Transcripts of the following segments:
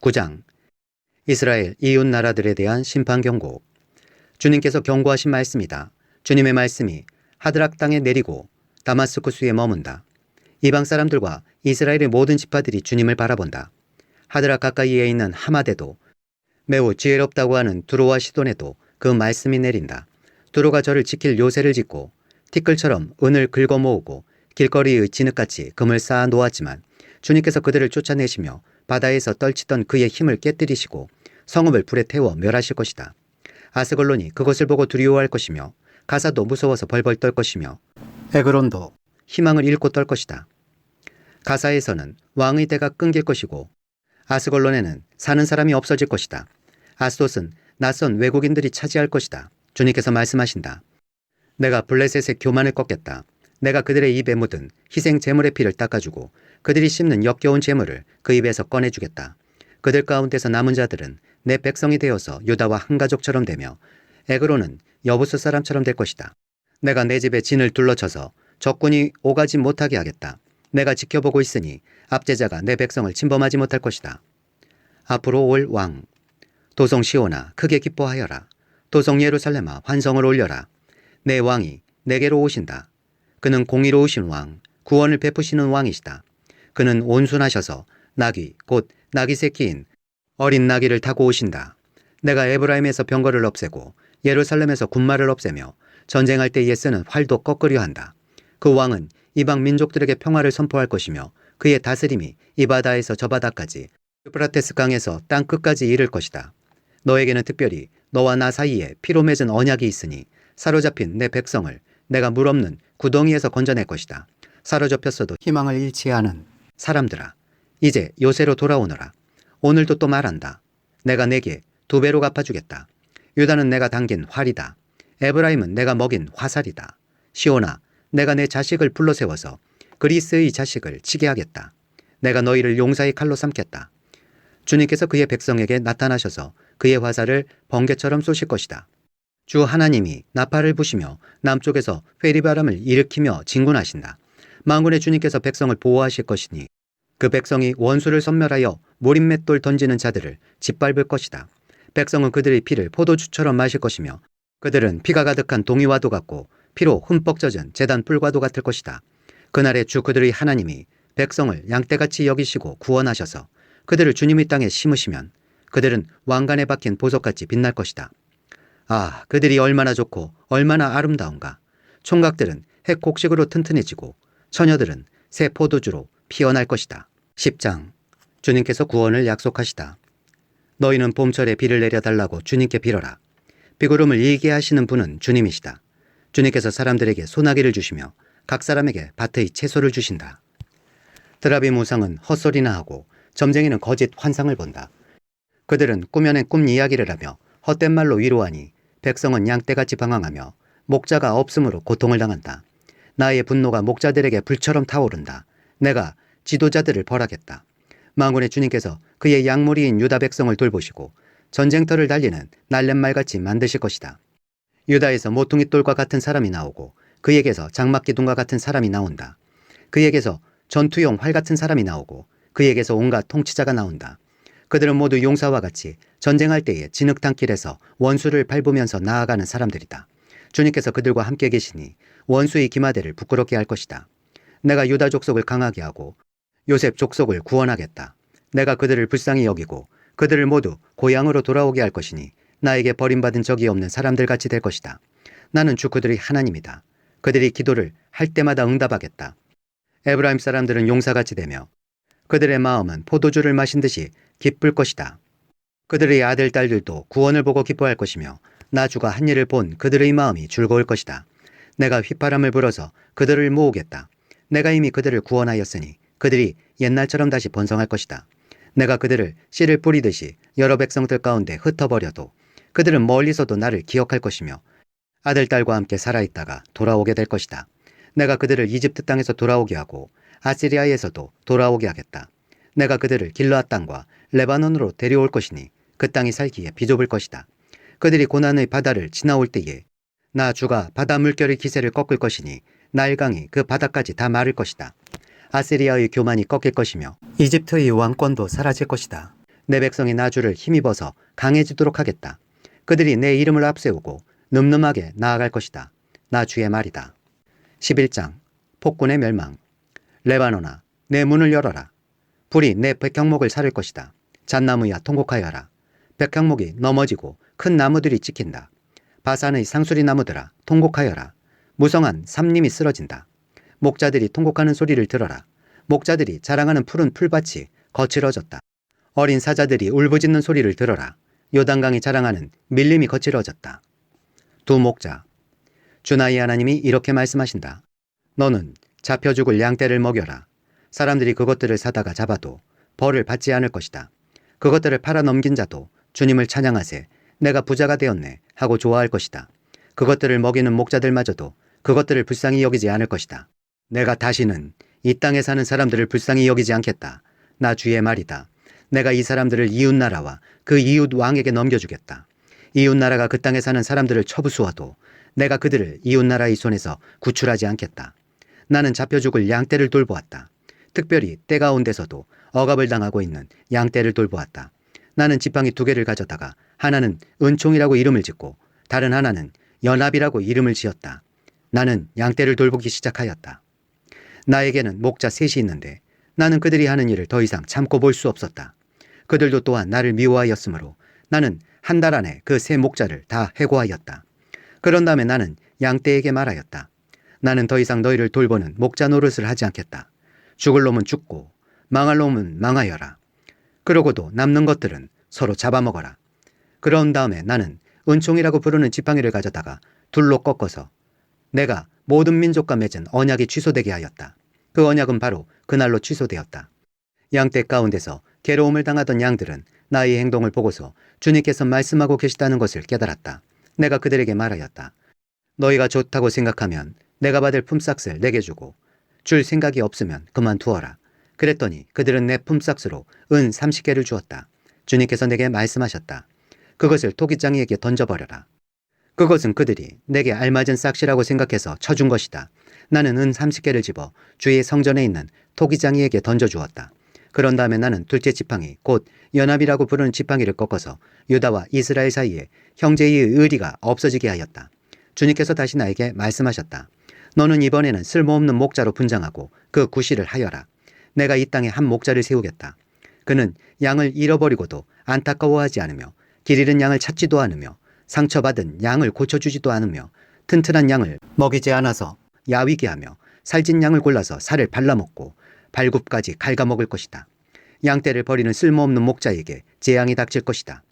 9장 이스라엘 이웃 나라들에 대한 심판 경고. 주님께서 경고하신 말씀이다. 주님의 말씀이 하드락 땅에 내리고 다마스쿠스에 머문다. 이방 사람들과 이스라엘의 모든 지파들이 주님을 바라본다. 하드락 가까이에 있는 하마데도 매우 지혜롭다고 하는 두로와 시돈에도 그 말씀이 내린다. 두로가 저를 지킬 요새를 짓고 티끌처럼 은을 긁어 모으고 길거리의 진흙같이 금을 쌓아 놓았지만 주님께서 그들을 쫓아내시며 바다에서 떨치던 그의 힘을 깨뜨리시고 성읍을 불에 태워 멸하실 것이다. 아스글론이 그것을 보고 두려워할 것이며 가사도 무서워서 벌벌 떨 것이며 에그론도 희망을 잃고 떨 것이다. 가사에서는 왕의 때가 끊길 것이고 아스글론에는 사는 사람이 없어질 것이다. 아스돗은 낯선 외국인들이 차지할 것이다. 주님께서 말씀하신다. 내가 블레셋의 교만을 꺾겠다. 내가 그들의 입에 묻은 희생 제물의 피를 닦아주고 그들이 씹는 역겨운 제물을 그 입에서 꺼내주겠다. 그들 가운데서 남은 자들은 내 백성이 되어서 유다와 한 가족처럼 되며 에그론은 여부스 사람처럼 될 것이다. 내가 내 집에 진을 둘러쳐서 적군이 오가지 못하게 하겠다. 내가 지켜보고 있으니 압제자가 내 백성을 침범하지 못할 것이다. 앞으로 올 왕. 도성 시온아 크게 기뻐하여라. 도성 예루살렘아 환성을 올려라. 내 왕이 내게로 오신다. 그는 공의로우신 왕, 구원을 베푸시는 왕이시다. 그는 온순하셔서 나귀, 곧 나귀 새끼인 어린 나귀를 타고 오신다. 내가 에브라임에서 병거를 없애고 예루살렘에서 군마를 없애며 전쟁할 때에 쓰는 활도 꺾으려 한다. 그 왕은 이방 민족들에게 평화를 선포할 것이며 그의 다스림이 이 바다에서 저 바다까지 유프라테스 강에서 땅 끝까지 이를 것이다. 너에게는 특별히 너와 나 사이에 피로 맺은 언약이 있으니 사로잡힌 내 백성을 내가 물 없는 구덩이에서 건져낼 것이다. 사로잡혔어도 희망을 잃지 않은 사람들아, 이제 요새로 돌아오너라. 오늘도 또 말한다. 내가 내게 2배로 갚아주겠다. 유다는 내가 당긴 활이다. 에브라임은 내가 먹인 화살이다. 시온아, 내가 내 자식을 불러세워서 그리스의 자식을 치게 하겠다. 내가 너희를 용사의 칼로 삼겠다. 주님께서 그의 백성에게 나타나셔서 그의 화살을 번개처럼 쏘실 것이다. 주 하나님이 나팔을 부시며 남쪽에서 회리바람을 일으키며 진군하신다. 만군의 주님께서 백성을 보호하실 것이니 그 백성이 원수를 섬멸하여 무림맷돌 던지는 자들을 짓밟을 것이다. 백성은 그들의 피를 포도주처럼 마실 것이며 그들은 피가 가득한 동이와도 같고 피로 흠뻑 젖은 제단 뿔과도 같을 것이다. 그날에 주 그들의 하나님이 백성을 양떼같이 여기시고 구원하셔서 그들을 주님의 땅에 심으시면 그들은 왕관에 박힌 보석같이 빛날 것이다. 아, 그들이 얼마나 좋고 얼마나 아름다운가. 총각들은 핵 곡식으로 튼튼해지고 처녀들은 새 포도주로 피어날 것이다. 10장. 주님께서 구원을 약속하시다. 너희는 봄철에 비를 내려달라고 주님께 빌어라. 비구름을 일게 하시는 분은 주님이시다. 주님께서 사람들에게 소나기를 주시며 각 사람에게 밭의 채소를 주신다. 드라비 무상은 헛소리나 하고 점쟁이는 거짓 환상을 본다. 그들은 꾸며낸 꿈 이야기를 하며 헛된 말로 위로하니 백성은 양떼같이 방황하며 목자가 없음으로 고통을 당한다. 나의 분노가 목자들에게 불처럼 타오른다. 내가 지도자들을 벌하겠다. 만군의 주님께서 그의 양무리인 유다 백성을 돌보시고 전쟁터를 달리는 날렛말같이 만드실 것이다. 유다에서 모퉁이 돌과 같은 사람이 나오고 그에게서 장막기둥과 같은 사람이 나온다. 그에게서 전투용 활 같은 사람이 나오고 그에게서 온갖 통치자가 나온다. 그들은 모두 용사와 같이 전쟁할 때에 진흙탕길에서 원수를 밟으면서 나아가는 사람들이다. 주님께서 그들과 함께 계시니 원수의 기마대를 부끄럽게 할 것이다. 내가 유다 족속을 강하게 하고 요셉 족속을 구원하겠다. 내가 그들을 불쌍히 여기고 그들을 모두 고향으로 돌아오게 할 것이니 나에게 버림받은 적이 없는 사람들같이 될 것이다. 나는 주 그들의 하나님이다. 그들이 기도를 할 때마다 응답하겠다. 에브라임 사람들은 용사같이 되며 그들의 마음은 포도주를 마신 듯이 기쁠 것이다. 그들의 아들 딸들도 구원을 보고 기뻐할 것이며 나 주가 한 일을 본 그들의 마음이 즐거울 것이다. 내가 휘파람을 불어서 그들을 모으겠다. 내가 이미 그들을 구원하였으니 그들이 옛날처럼 다시 번성할 것이다. 내가 그들을 씨를 뿌리듯이 여러 백성들 가운데 흩어버려도 그들은 멀리서도 나를 기억할 것이며 아들 딸과 함께 살아있다가 돌아오게 될 것이다. 내가 그들을 이집트 땅에서 돌아오게 하고 아시리아에서도 돌아오게 하겠다. 내가 그들을 길르앗 땅과 레바논으로 데려올 것이니 그 땅이 살기에 비좁을 것이다. 그들이 고난의 바다를 지나올 때에 나 주가 바다 물결의 기세를 꺾을 것이니 나일강이 그 바다까지 다 마를 것이다. 아시리아의 교만이 꺾일 것이며 이집트의 왕권도 사라질 것이다. 내 백성이 나 주를 힘입어서 강해지도록 하겠다. 그들이 내 이름을 앞세우고 늠름하게 나아갈 것이다. 나 주의 말이다. 11장 폭군의 멸망. 레바논아, 내 문을 열어라. 불이 내 백향목을 사를 것이다. 잣나무야 통곡하여라. 백향목이 넘어지고 큰 나무들이 찍힌다. 바산의 상수리 나무들아 통곡하여라. 무성한 삼림이 쓰러진다. 목자들이 통곡하는 소리를 들어라. 목자들이 자랑하는 푸른 풀밭이 거칠어졌다. 어린 사자들이 울부짖는 소리를 들어라. 요단강이 자랑하는 밀림이 거칠어졌다. 두 목자. 주 나의 하나님이 이렇게 말씀하신다. 너는 잡혀 죽을 양떼를 먹여라. 사람들이 그것들을 사다가 잡아도 벌을 받지 않을 것이다. 그것들을 팔아 넘긴 자도 주님을 찬양하세 내가 부자가 되었네 하고 좋아할 것이다. 그것들을 먹이는 목자들마저도 그것들을 불쌍히 여기지 않을 것이다. 내가 다시는 이 땅에 사는 사람들을 불쌍히 여기지 않겠다. 나 주의 말이다. 내가 이 사람들을 이웃나라와 그 이웃 왕에게 넘겨주겠다. 이웃나라가 그 땅에 사는 사람들을 쳐부수어도 내가 그들을 이웃나라의 손에서 구출하지 않겠다. 나는 잡혀 죽을 양떼를 돌보았다. 특별히 때 가운데서도 억압을 당하고 있는 양떼를 돌보았다. 나는 지팡이 2개를 가져다가 하나는 은총이라고 이름을 짓고 다른 하나는 연합이라고 이름을 지었다. 나는 양떼를 돌보기 시작하였다. 나에게는 목자 3이 있는데 나는 그들이 하는 일을 더 이상 참고 볼 수 없었다. 그들도 또한 나를 미워하였으므로 나는 한 달 안에 그 3 목자를 다 해고하였다. 그런 다음에 나는 양떼에게 말하였다. 나는 더 이상 너희를 돌보는 목자 노릇을 하지 않겠다. 죽을 놈은 죽고 망할 놈은 망하여라. 그러고도 남는 것들은 서로 잡아먹어라. 그런 다음에 나는 은총이라고 부르는 지팡이를 가져다가 둘로 꺾어서 내가 모든 민족과 맺은 언약이 취소되게 하였다. 그 언약은 바로 그날로 취소되었다. 양떼 가운데서 괴로움을 당하던 양들은 나의 행동을 보고서 주님께서 말씀하고 계시다는 것을 깨달았다. 내가 그들에게 말하였다. 너희가 좋다고 생각하면 내가 받을 품삯을 내게 주고 줄 생각이 없으면 그만두어라. 그랬더니 그들은 내 품삯으로 은 30개를 주었다. 주님께서 내게 말씀하셨다. 그것을 토기장이에게 던져버려라. 그것은 그들이 내게 알맞은 싹시라고 생각해서 쳐준 것이다. 나는 은 30개를 집어 주의 성전에 있는 토기장이에게 던져주었다. 그런 다음에 나는 둘째 지팡이 곧 연합이라고 부르는 지팡이를 꺾어서 유다와 이스라엘 사이에 형제의 의리가 없어지게 하였다. 주님께서 다시 나에게 말씀하셨다. 너는 이번에는 쓸모없는 목자로 분장하고 그 구실을 하여라. 내가 이 땅에 한 목자를 세우겠다. 그는 양을 잃어버리고도 안타까워하지 않으며 길 잃은 양을 찾지도 않으며 상처받은 양을 고쳐주지도 않으며 튼튼한 양을 먹이지 않아서 야위게 하며 살찐 양을 골라서 살을 발라먹고 발굽까지 갉아먹을 것이다. 양떼를 버리는 쓸모없는 목자에게 재앙이 닥칠 것이다.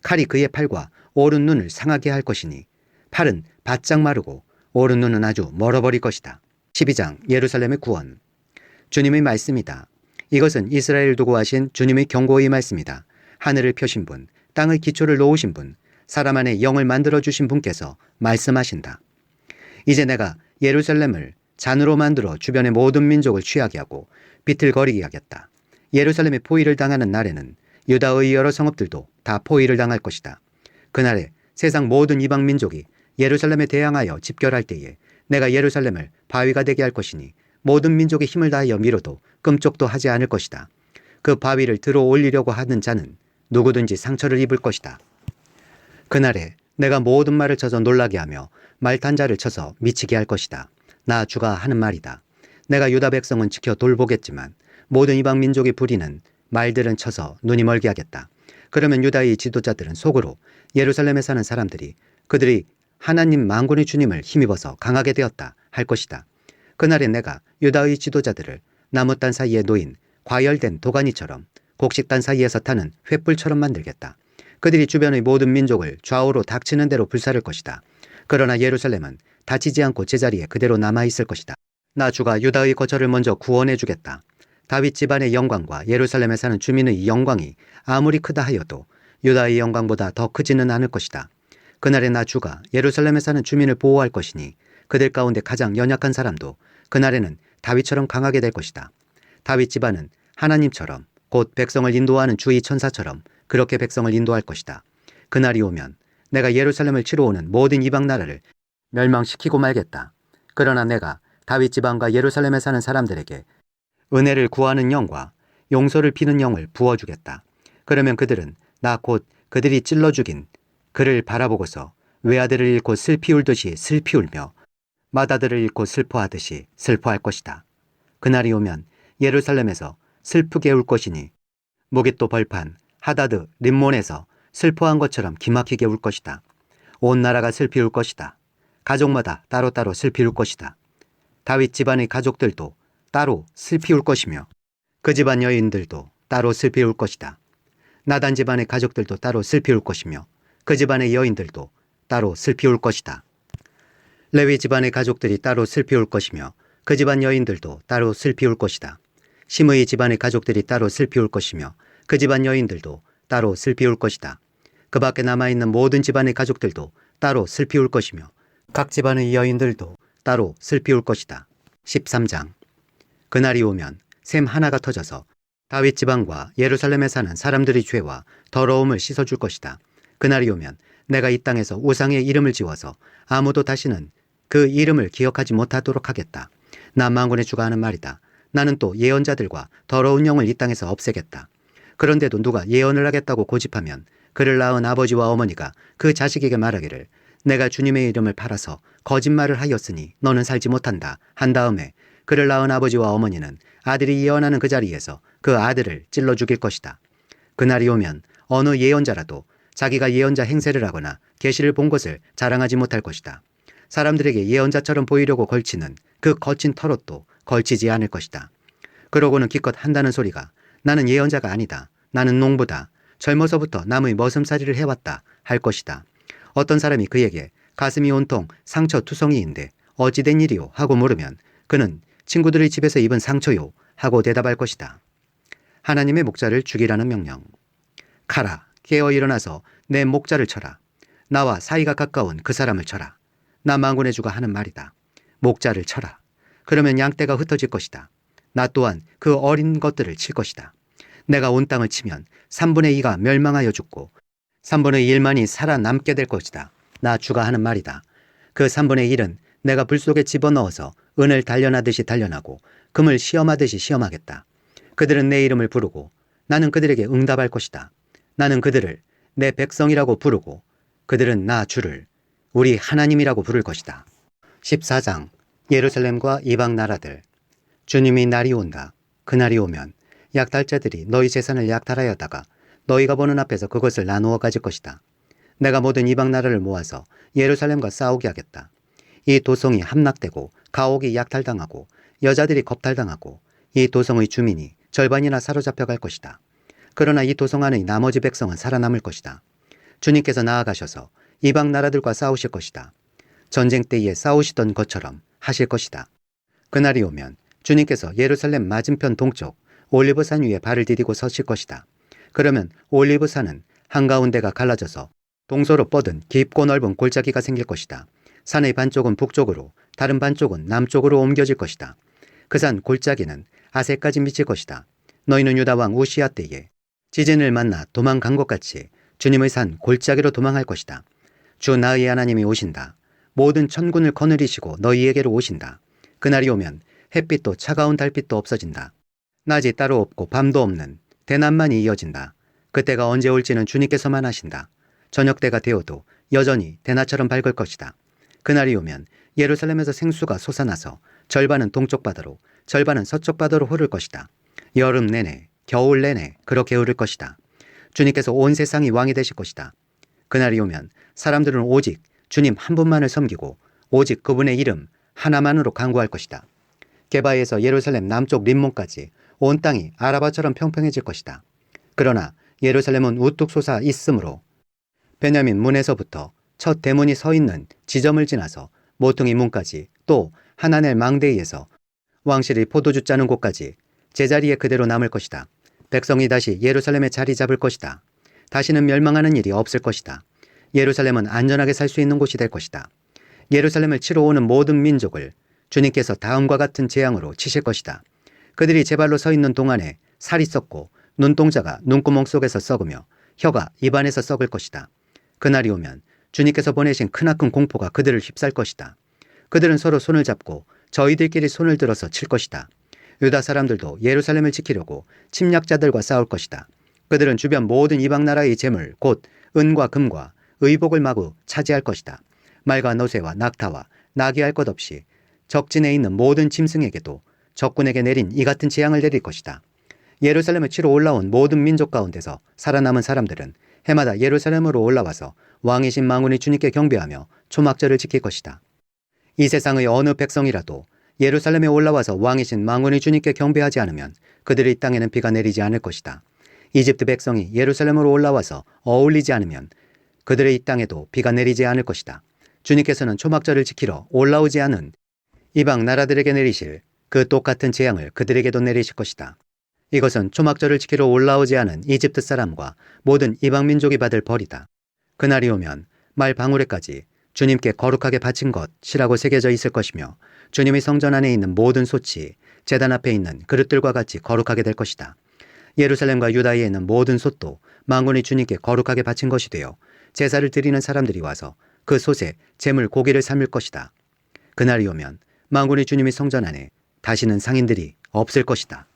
칼이 그의 팔과 오른 눈을 상하게 할 것이니 팔은 바짝 마르고 오른 눈은 아주 멀어버릴 것이다. 12장 예루살렘의 구원. 주님의 말씀이다. 이것은 이스라엘을 두고 하신 주님의 경고의 말씀이다. 하늘을 펴신 분, 땅의 기초를 놓으신 분, 사람 안에 영을 만들어주신 분께서 말씀하신다. 이제 내가 예루살렘을 잔으로 만들어 주변의 모든 민족을 취하게 하고 비틀거리게 하겠다. 예루살렘이 포위를 당하는 날에는 유다의 여러 성읍들도 다 포위를 당할 것이다. 그날에 세상 모든 이방 민족이 예루살렘에 대항하여 집결할 때에 내가 예루살렘을 바위가 되게 할 것이니 모든 민족이 힘을 다하여 밀어도 끔찍도 하지 않을 것이다. 그 바위를 들어 올리려고 하는 자는 누구든지 상처를 입을 것이다. 그날에 내가 모든 말을 쳐서 놀라게 하며 말탄 자를 쳐서 미치게 할 것이다. 나 주가 하는 말이다. 내가 유다 백성은 지켜 돌보겠지만 모든 이방 민족이 부리는 말들은 쳐서 눈이 멀게 하겠다. 그러면 유다의 지도자들은 속으로 예루살렘에 사는 사람들이 그들이 하나님 만군의 주님을 힘입어서 강하게 되었다 할 것이다. 그날에 내가 유다의 지도자들을 나무단 사이에 놓인 과열된 도가니처럼 곡식단 사이에서 타는 횃불처럼 만들겠다. 그들이 주변의 모든 민족을 좌우로 닥치는 대로 불사를 것이다. 그러나 예루살렘은 다치지 않고 제자리에 그대로 남아있을 것이다. 나 주가 유다의 거처를 먼저 구원해 주겠다. 다윗 집안의 영광과 예루살렘에 사는 주민의 영광이 아무리 크다 하여도 유다의 영광보다 더 크지는 않을 것이다. 그날에 나 주가 예루살렘에 사는 주민을 보호할 것이니 그들 가운데 가장 연약한 사람도 그날에는 다윗처럼 강하게 될 것이다. 다윗 집안은 하나님처럼 곧 백성을 인도하는 주의 천사처럼 그렇게 백성을 인도할 것이다. 그날이 오면 내가 예루살렘을 치러 오는 모든 이방 나라를 멸망시키고 말겠다. 그러나 내가 다윗 집안과 예루살렘에 사는 사람들에게 은혜를 구하는 영과 용서를 비는 영을 부어주겠다. 그러면 그들은 나 곧 그들이 찔러 죽인 그를 바라보고서 외아들을 잃고 슬피 울듯이 슬피 울며 맏아들을 잃고 슬퍼하듯이 슬퍼할 것이다. 그날이 오면 예루살렘에서 슬프게 울 것이니 무깃도 벌판 하다드 림몬에서 슬퍼한 것처럼 기막히게 울 것이다. 온 나라가 슬피 울 것이다. 가족마다 따로따로 슬피 울 것이다. 다윗 집안의 가족들도 따로 슬피 울 것이며 그 집안 여인들도 따로 슬피 울 것이다. 나단 집안의 가족들도 따로 슬피 울 것이며 그 집안의 여인들도 따로 슬피 울 것이다. 레위 집안의 가족들이 따로 슬피 울 것이며 그 집안 여인들도 따로 슬피 울 것이다. 시므이 집안의 가족들이 따로 슬피 울 것이며 그 집안 여인들도 따로 슬피 울 것이다. 그 밖에 남아있는 모든 집안의 가족들도 따로 슬피 울 것이며 각 집안의 여인들도 따로 슬피 울 것이다. 13장. 그날이 오면 샘 하나가 터져서 다윗 지방과 예루살렘에 사는 사람들의 죄와 더러움을 씻어줄 것이다. 그날이 오면 내가 이 땅에서 우상의 이름을 지워서 아무도 다시는 그 이름을 기억하지 못하도록 하겠다. 나 만군의 주가 하는 말이다. 나는 또 예언자들과 더러운 영을 이 땅에서 없애겠다. 그런데도 누가 예언을 하겠다고 고집하면 그를 낳은 아버지와 어머니가 그 자식에게 말하기를 내가 주님의 이름을 팔아서 거짓말을 하였으니 너는 살지 못한다 한 다음에 그를 낳은 아버지와 어머니는 아들이 예언하는 그 자리에서 그 아들을 찔러 죽일 것이다. 그날이 오면 어느 예언자라도 자기가 예언자 행세를 하거나 계시를 본 것을 자랑하지 못할 것이다. 사람들에게 예언자처럼 보이려고 걸치는 그 거친 털옷도 걸치지 않을 것이다. 그러고는 기껏 한다는 소리가 나는 예언자가 아니다. 나는 농부다. 젊어서부터 남의 머슴살이를 해왔다 할 것이다. 어떤 사람이 그에게 가슴이 온통 상처 투성이인데 어찌 된 일이요 하고 물으면 그는 친구들의 집에서 입은 상처요 하고 대답할 것이다. 하나님의 목자를 죽이라는 명령. 가라, 깨어 일어나서 내 목자를 쳐라. 나와 사이가 가까운 그 사람을 쳐라. 나 만군의 주가 하는 말이다. 목자를 쳐라. 그러면 양떼가 흩어질 것이다. 나 또한 그 어린 것들을 칠 것이다. 내가 온 땅을 치면 3분의 2가 멸망하여 죽고 3분의 1만이 살아남게 될 것이다. 나 주가 하는 말이다. 그 3분의 1은 내가 불 속에 집어넣어서 은을 단련하듯이 단련하고 금을 시험하듯이 시험하겠다. 그들은 내 이름을 부르고 나는 그들에게 응답할 것이다. 나는 그들을 내 백성이라고 부르고 그들은 나 주를 우리 하나님이라고 부를 것이다. 14장. 예루살렘과 이방 나라들. 주님이 날이 온다. 그날이 오면 약탈자들이 너희 재산을 약탈하였다가 너희가 보는 앞에서 그것을 나누어 가질 것이다. 내가 모든 이방 나라를 모아서 예루살렘과 싸우게 하겠다. 이 도성이 함락되고 가옥이 약탈당하고 여자들이 겁탈당하고 이 도성의 주민이 절반이나 사로잡혀 갈 것이다. 그러나 이 도성 안의 나머지 백성은 살아남을 것이다. 주님께서 나아가셔서 이방 나라들과 싸우실 것이다. 전쟁 때에 싸우시던 것처럼 하실 것이다. 그날이 오면 주님께서 예루살렘 맞은편 동쪽 올리브산 위에 발을 디디고 서실 것이다. 그러면 올리브산은 한가운데가 갈라져서 동서로 뻗은 깊고 넓은 골짜기가 생길 것이다. 산의 반쪽은 북쪽으로 다른 반쪽은 남쪽으로 옮겨질 것이다. 그 산 골짜기는 아세까지 미칠 것이다. 너희는 유다 왕 우시야 때에 지진을 만나 도망간 것 같이 주님의 산 골짜기로 도망할 것이다. 주 나의 하나님이 오신다. 모든 천군을 거느리시고 너희에게로 오신다. 그날이 오면 햇빛도 차가운 달빛도 없어진다. 낮이 따로 없고 밤도 없는 대낮만이 이어진다. 그때가 언제 올지는 주님께서만 아신다. 저녁 때가 되어도 여전히 대낮처럼 밝을 것이다. 그날이 오면 예루살렘에서 생수가 솟아나서 절반은 동쪽 바다로 절반은 서쪽 바다로 흐를 것이다. 여름 내내 겨울 내내 그렇게 흐를 것이다. 주님께서 온 세상이 왕이 되실 것이다. 그날이 오면 사람들은 오직 주님 한 분만을 섬기고 오직 그분의 이름 하나만으로 간구할 것이다. 게바에서 예루살렘 남쪽 림몬까지 온 땅이 아라바처럼 평평해질 것이다. 그러나 예루살렘은 우뚝 솟아 있으므로 베냐민 문에서부터 첫 대문이 서 있는 지점을 지나서 모퉁이 문까지 또 하나넬 망대에서 왕실이 포도주 짜는 곳까지 제자리에 그대로 남을 것이다. 백성이 다시 예루살렘에 자리 잡을 것이다. 다시는 멸망하는 일이 없을 것이다. 예루살렘은 안전하게 살 수 있는 곳이 될 것이다. 예루살렘을 치러 오는 모든 민족을 주님께서 다음과 같은 재앙으로 치실 것이다. 그들이 제 발로 서 있는 동안에 살이 썩고 눈동자가 눈구멍 속에서 썩으며 혀가 입안에서 썩을 것이다. 그날이 오면 주님께서 보내신 크나큰 공포가 그들을 휩쌀 것이다. 그들은 서로 손을 잡고 저희들끼리 손을 들어서 칠 것이다. 유다 사람들도 예루살렘을 지키려고 침략자들과 싸울 것이다. 그들은 주변 모든 이방 나라의 재물 곧 은과 금과 의복을 마구 차지할 것이다. 말과 너새와 낙타와 나귀 할 것 없이 적진에 있는 모든 짐승에게도 적군에게 내린 이 같은 재앙을 내릴 것이다. 예루살렘을 치러 올라온 모든 민족 가운데서 살아남은 사람들은 해마다 예루살렘으로 올라와서 왕이신 만군의 주님께 경배하며 초막절을 지킬 것이다. 이 세상의 어느 백성이라도 예루살렘에 올라와서 왕이신 만군의 주님께 경배하지 않으면 그들의 땅에는 비가 내리지 않을 것이다. 이집트 백성이 예루살렘으로 올라와서 어울리지 않으면 그들의 이 땅에도 비가 내리지 않을 것이다. 주님께서는 초막절을 지키러 올라오지 않은 이방 나라들에게 내리실 그 똑같은 재앙을 그들에게도 내리실 것이다. 이것은 초막절을 지키러 올라오지 않은 이집트 사람과 모든 이방 민족이 받을 벌이다. 그날이 오면 말 방울에까지 주님께 거룩하게 바친 것이라고 새겨져 있을 것이며 주님의 성전 안에 있는 모든 솥이 제단 앞에 있는 그릇들과 같이 거룩하게 될 것이다. 예루살렘과 유다에 있는 모든 솥도 만군의 주님께 거룩하게 바친 것이 되어 제사를 드리는 사람들이 와서 그 솥에 제물 고기를 삶을 것이다. 그날이 오면 만군의 주님의 성전 안에 다시는 상인들이 없을 것이다.